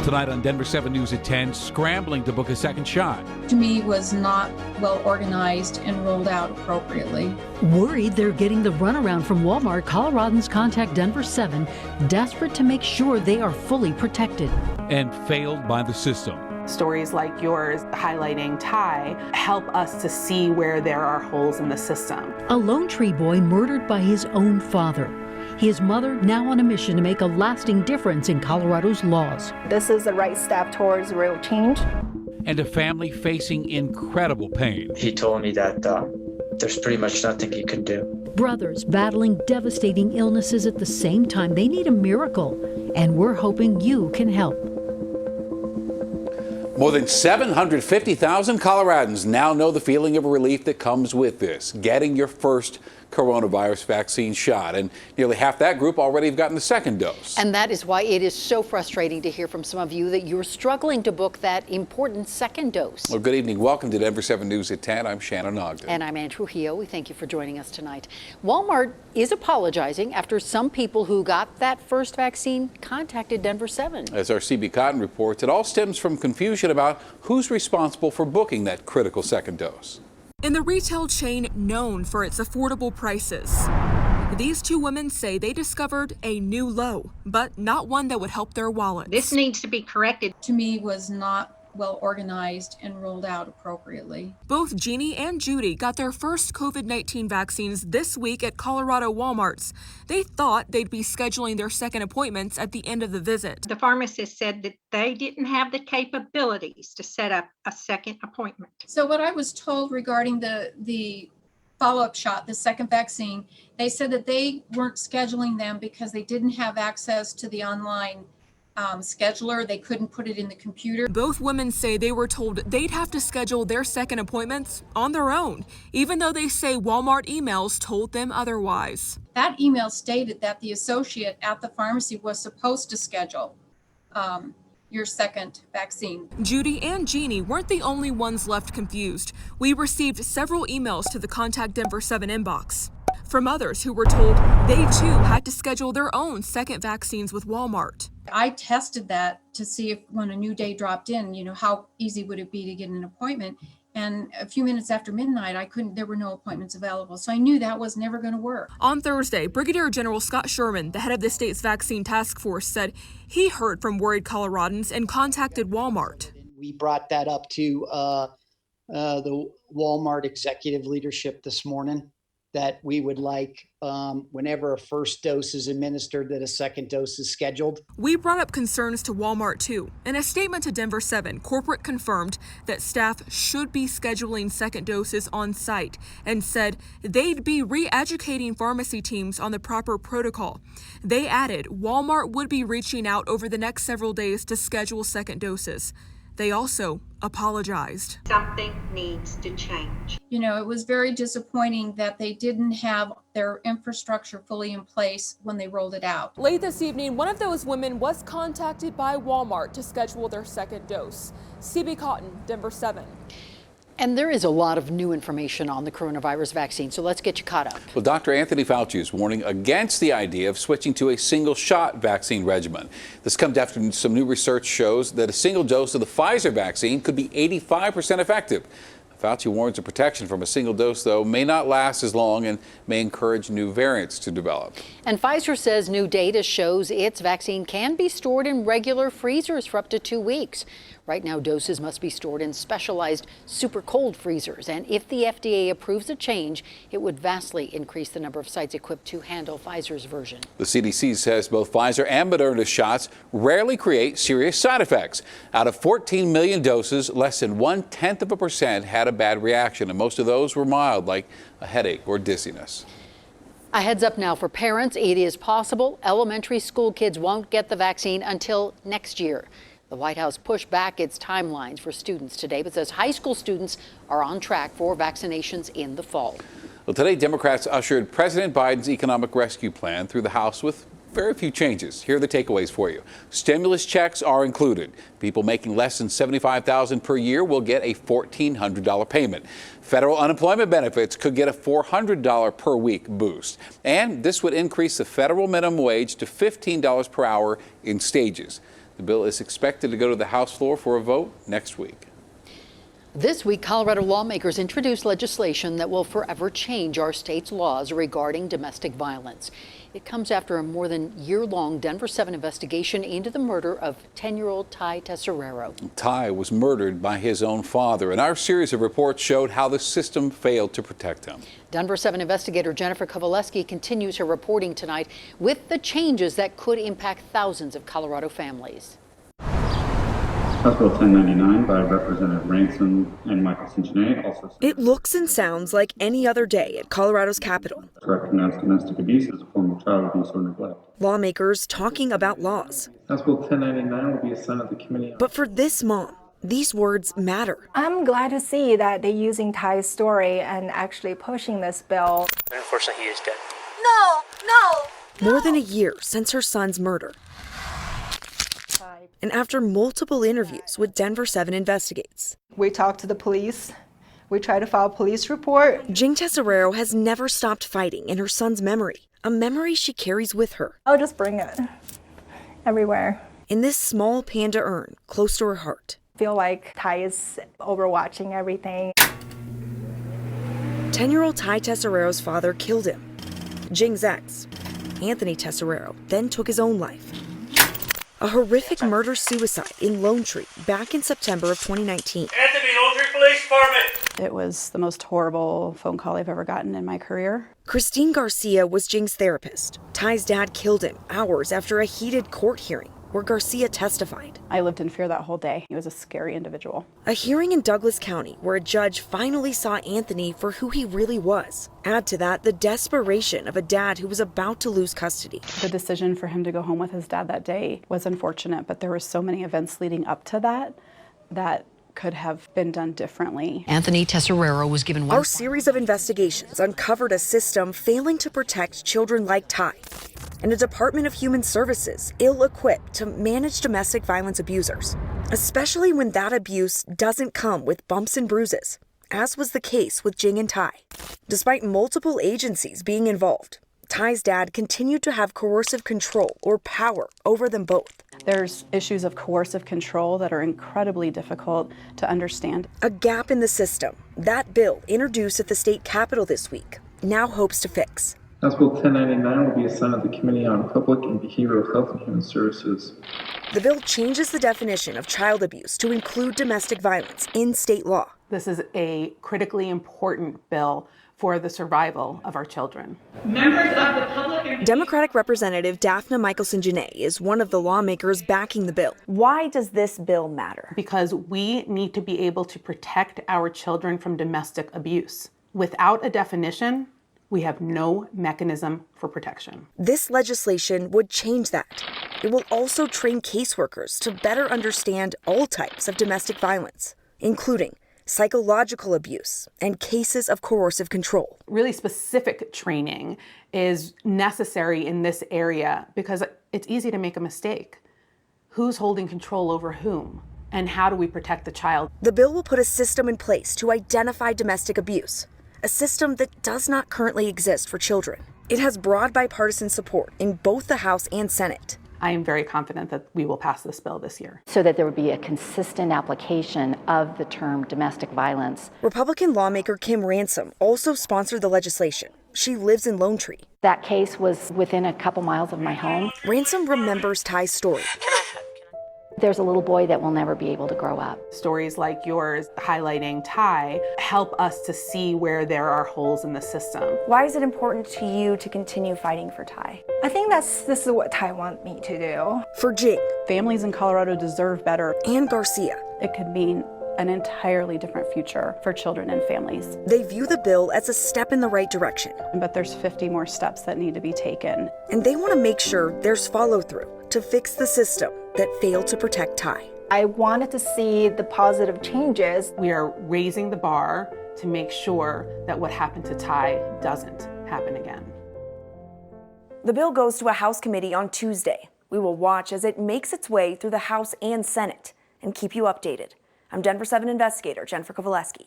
Tonight on Denver 7 News at 10, scrambling to book a second shot. To me, was not well organized and rolled out appropriately. Worried they're getting the runaround from Walmart, Coloradans contact Denver7, desperate to make sure they are fully protected. And failed by the system. Stories like yours highlighting Ty help us to see where there are holes in the system. A Lone Tree boy murdered by his own father. His mother now on a mission to make a lasting difference in Colorado's laws. This is the right step towards real change. And a family facing incredible pain. He told me that there's pretty much nothing he can do. Brothers battling devastating illnesses at the same time. They need a miracle, and we're hoping you can help. More than 750,000 Coloradans now know the feeling of relief that comes with this, getting your first coronavirus vaccine shot. And nearly half that group already have gotten the second dose. And that is why it is so frustrating to hear from some of you that you're struggling to book that important second dose. Well, good evening. Welcome to Denver 7 News at 10. I'm Shannon Ogden. And I'm Ann Trujillo. We thank you for joining us tonight. Walmart is apologizing after some people who got that first vaccine contacted Denver7. As our CB Cotton reports, it all stems from confusion about who's responsible for booking that critical second dose. In the retail chain known for its affordable prices, these two women say they discovered a new low, but not one that would help their wallets. This needs to be corrected. To me, was not well organized and rolled out appropriately. Both Jeannie and Judy got their first COVID-19 vaccines this week at Colorado Walmarts. They thought they'd be scheduling their second appointments at the end of the visit. The pharmacist said that they didn't have the capabilities to set up a second appointment. So what I was told regarding the follow-up shot, the second vaccine, they said that they weren't scheduling them because they didn't have access to the online scheduler. They couldn't put it in the computer. Both women say they were told they'd have to schedule their second appointments on their own, even though they say Walmart emails told them otherwise. That email stated that the associate at the pharmacy was supposed to schedule your second vaccine. Judy and Jeannie weren't the only ones left confused. We received several emails to the Contact Denver7 inbox from others who were told they too had to schedule their own second vaccines with Walmart. I tested that to see if when a new day dropped in, how easy would it be to get an appointment. And a few minutes after midnight, there were no appointments available. So I knew that was never going to work. On Thursday, Brigadier General Scott Sherman, the head of the state's vaccine task force, said he heard from worried Coloradans and contacted Walmart. We brought that up to the Walmart executive leadership this morning, that we would like, whenever a first dose is administered, that a second dose is scheduled. We brought up concerns to Walmart too. In a statement to Denver7, corporate confirmed that staff should be scheduling second doses on site and said they'd be re-educating pharmacy teams on the proper protocol. They added Walmart would be reaching out over the next several days to schedule second doses. They also apologized. Something needs to change. It was very disappointing that they didn't have their infrastructure fully in place when they rolled it out. Late this evening, one of those women was contacted by Walmart to schedule their second dose. CB Cotton, Denver7. And there is a lot of new information on the coronavirus vaccine, so let's get you caught up. Well, Dr. Anthony Fauci is warning against the idea of switching to a single-shot vaccine regimen. This comes after some new research shows that a single dose of the Pfizer vaccine could be 85% effective. Fauci warns the protection from a single dose, though, may not last as long and may encourage new variants to develop. And Pfizer says new data shows its vaccine can be stored in regular freezers for up to 2 weeks. Right now, doses must be stored in specialized super cold freezers. And if the FDA approves a change, it would vastly increase the number of sites equipped to handle Pfizer's version. The CDC says both Pfizer and Moderna's shots rarely create serious side effects. Out of 14 million doses, less than 0.1% had a bad reaction, and most of those were mild, like a headache or dizziness. A heads up now for parents. It is possible elementary school kids won't get the vaccine until next year. The White House pushed back its timelines for students today, but says high school students are on track for vaccinations in the fall. Well, today, Democrats ushered President Biden's economic rescue plan through the House with very few changes. Here are the takeaways for you. Stimulus checks are included. People making less than $75,000 per year will get a $1,400 payment. Federal unemployment benefits could get a $400 per week boost. And this would increase the federal minimum wage to $15 per hour in stages. The bill is expected to go to the House floor for a vote next week. This week, Colorado lawmakers introduced legislation that will forever change our state's laws regarding domestic violence. It comes after a more than year-long Denver7 investigation into the murder of 10-year-old Ty Tesserero. Ty was murdered by his own father, and our series of reports showed how the system failed to protect him. Denver7 investigator Jennifer Kovaleski continues her reporting tonight with the changes that could impact thousands of Colorado families. House Bill 1099 by Representative Ransom and Michael St. also. It looks and sounds like any other day at Colorado's Capitol. Recognize domestic abuse as a form of child abuse or neglect. Lawmakers talking about laws. House Bill 1099 will be assigned to the committee. But for this mom, these words matter. I'm glad to see that they're using Ty's story and actually pushing this bill. Unfortunately, he is dead. No. More than a year since her son's murder. And after multiple interviews with Denver7 Investigates. We talked to the police. We tried to file a police report. Jing Tesserero has never stopped fighting in her son's memory, a memory she carries with her. I'll just bring it everywhere. In this small panda urn close to her heart. I feel like Ty is overwatching everything. 10-year-old Ty Tesserero's father killed him. Jing's ex, Anthony Tesserero, then took his own life. A horrific murder-suicide in Lone Tree back in September of 2019. Anthony, Lone Tree Police Department! It was the most horrible phone call I've ever gotten in my career. Christine Garcia was Jing's therapist. Ty's dad killed him hours after a heated court hearing where Garcia testified. I lived in fear that whole day. He was a scary individual. A hearing in Douglas County where a judge finally saw Anthony for who he really was. Add to that the desperation of a dad who was about to lose custody. The decision for him to go home with his dad that day was unfortunate, but there were so many events leading up to that could have been done differently. Anthony Tesserero was given one. Our series of investigations uncovered a system failing to protect children like Ty, and a Department of Human Services ill-equipped to manage domestic violence abusers, especially when that abuse doesn't come with bumps and bruises, as was the case with Jing and Ty. Despite multiple agencies being involved, Ty's dad continued to have coercive control or power over them both. There's issues of coercive control that are incredibly difficult to understand. A gap in the system that bill introduced at the state capitol this week now hopes to fix. House Bill 1099 will be assigned to the Committee on Public and Behavioral Health and Human Services. The bill changes the definition of child abuse to include domestic violence in state law. This is a critically important bill for the survival of our children. Members of the public. Democratic Representative Daphne Michelson-Janae is one of the lawmakers backing the bill. Why does this bill matter? Because we need to be able to protect our children from domestic abuse. Without a definition, we have no mechanism for protection. This legislation would change that. It will also train caseworkers to better understand all types of domestic violence, including psychological abuse and cases of coercive control. Really specific training is necessary in this area because it's easy to make a mistake. Who's holding control over whom? And how do we protect the child? The bill will put a system in place to identify domestic abuse, a system that does not currently exist for children. It has broad bipartisan support in both the House and Senate. I am very confident that we will pass this bill this year. So that there would be a consistent application of the term domestic violence. Republican lawmaker Kim Ransom also sponsored the legislation. She lives in Lone Tree. That case was within a couple miles of my home. Ransom remembers Ty's story. There's a little boy that will never be able to grow up. Stories like yours highlighting Ty help us to see where there are holes in the system. Why is it important to you to continue fighting for Ty? I think this is what Ty wants me to do. For Jing, families in Colorado deserve better. And Garcia, it could mean an entirely different future for children and families. They view the bill as a step in the right direction. But there's 50 more steps that need to be taken. And they want to make sure there's follow-through to fix the system that failed to protect Ty. I wanted to see the positive changes. We are raising the bar to make sure that what happened to Ty doesn't happen again. The bill goes to a House committee on Tuesday. We will watch as it makes its way through the House and Senate and keep you updated. I'm Denver7 investigator Jennifer Kovaleski.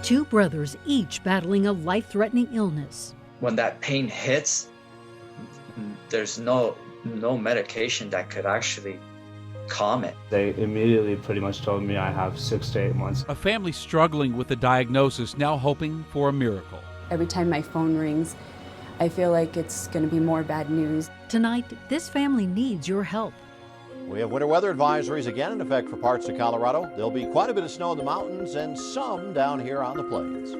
Two brothers, each battling a life-threatening illness. When that pain hits, there's no medication that could actually calm it. They immediately pretty much told me I have 6 to 8 months. A family struggling with the diagnosis now hoping for a miracle. Every time my phone rings, I feel like it's going to be more bad news. Tonight, this family needs your help. We have winter weather advisories again in effect for parts of Colorado. There'll be quite a bit of snow in the mountains and some down here on the plains.